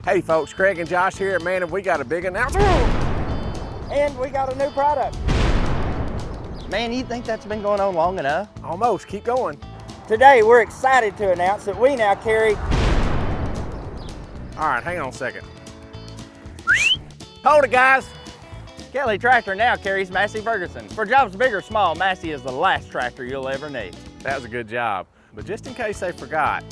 Hey folks, Craig and Josh here. Man, have we got a big announcement. And we got a new product. Man, you think that's been going on long enough? Almost, keep going. Today, we're excited to announce that we now carry... All right, hang on a second. Hold it, guys. Kelly Tractor now carries Massey Ferguson. For jobs big or small, Massey is the last tractor you'll ever need. That was a good job. But just in case they forgot,